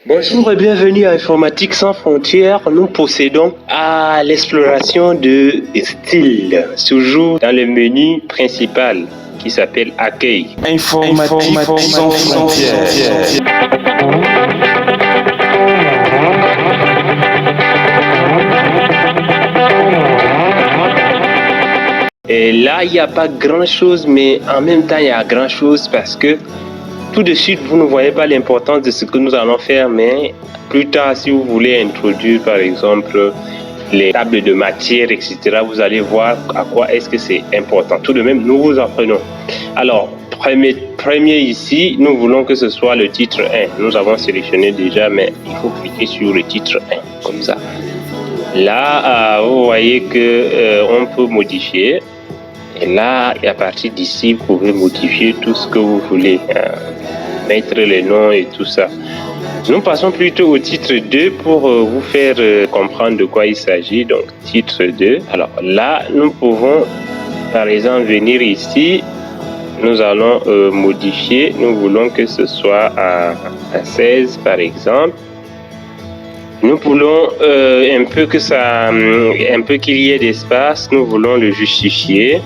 Bonjour et bienvenue à Informatique sans frontières. Nous procédons à l'exploration de styles, toujours dans le menu principal qui s'appelle Accueil. Informatique sans frontières. Et là, il n'y a pas grand-chose, mais en même temps, il y a grand-chose parce que tout de suite, vous ne voyez pas l'importance de ce que nous allons faire, mais plus tard, si vous voulez introduire, par exemple, les tables de matière, etc., vous allez voir à quoi est-ce que c'est important. Tout de même, nous vous apprenons. Alors, premier ici, nous voulons que ce soit le titre 1. Nous avons sélectionné déjà, mais il faut cliquer sur le titre 1, comme ça. Là, vous voyez qu'on peut modifier. Et là, à partir d'ici, vous pouvez modifier tout ce que vous voulez, mettre les noms et tout ça. Nous passons plutôt au titre 2 pour vous faire comprendre de quoi il s'agit. Donc, titre 2. Alors là, nous pouvons, par exemple, venir ici. Nous allons modifier. Nous voulons que ce soit à 16, par exemple. Nous voulons un peu qu'il y ait d'espace. Nous voulons le justifier.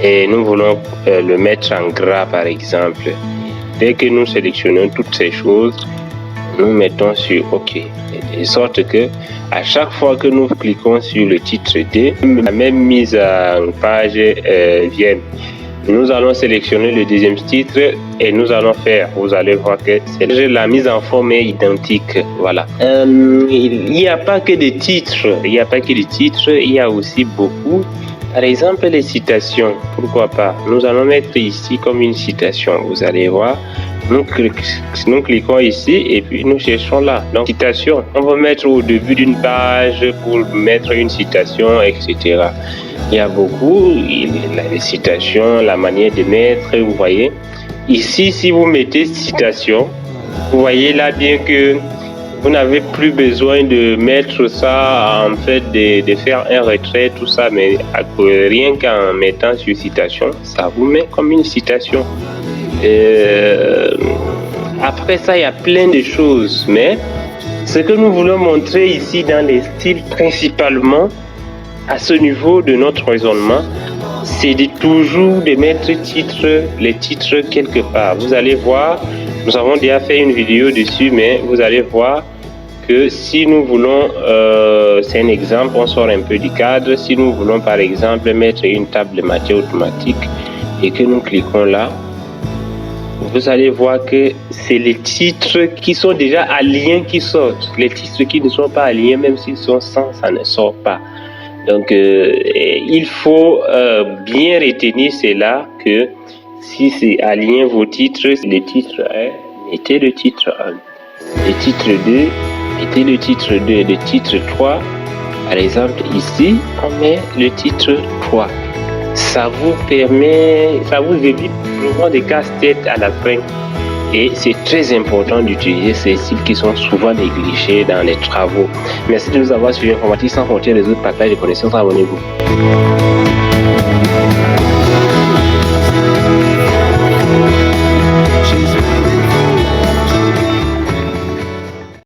Et nous voulons le mettre en gras, par exemple. Dès que nous sélectionnons toutes ces choses, nous mettons sur OK. De sorte que à chaque fois que nous cliquons sur le titre 2, la même mise en page vient. Nous allons sélectionner le deuxième titre et nous allons faire, vous allez voir que la mise en forme est identique. Voilà. Il n'y a pas que des titres, il y a aussi beaucoup. Par exemple, les citations, pourquoi pas? Nous allons mettre ici comme une citation. Vous allez voir, nous cliquons ici et puis nous cherchons là. Donc, citation, on va mettre au début d'une page pour mettre une citation, etc. Il y a beaucoup, les citations, la manière de mettre, vous voyez. Ici, si vous mettez citation, vous voyez là bien que vous n'avez plus besoin de mettre ça, en fait, de faire un retrait, tout ça, mais rien qu'en mettant sur citation, ça vous met comme une citation. Après ça, il y a plein de choses, mais ce que nous voulons montrer ici dans les styles, principalement, à ce niveau de notre raisonnement, c'est toujours de mettre les titres quelque part. Vous allez voir, nous avons déjà fait une vidéo dessus, mais vous allez voir que si nous voulons, c'est un exemple, on sort un peu du cadre, si nous voulons par exemple mettre une table de matière automatique et que nous cliquons là, vous allez voir que c'est les titres qui sont déjà alignés qui sortent. Les titres qui ne sont pas alignés, même s'ils sont sans, ça ne sort pas. Donc, il faut bien retenir cela, que si c'est aligné vos titres, le titre 1, mettez le titre 1. Le titre 2, mettez le titre 2. Le titre 3, par exemple, ici, on met le titre 3. Ça vous évite souvent des casse-tête à la fin. Et c'est très important d'utiliser ces styles qui sont souvent négligés dans les travaux. Merci de nous avoir suivis. Informatique sans frontières, les autres partages de connaissances. Abonnez-vous.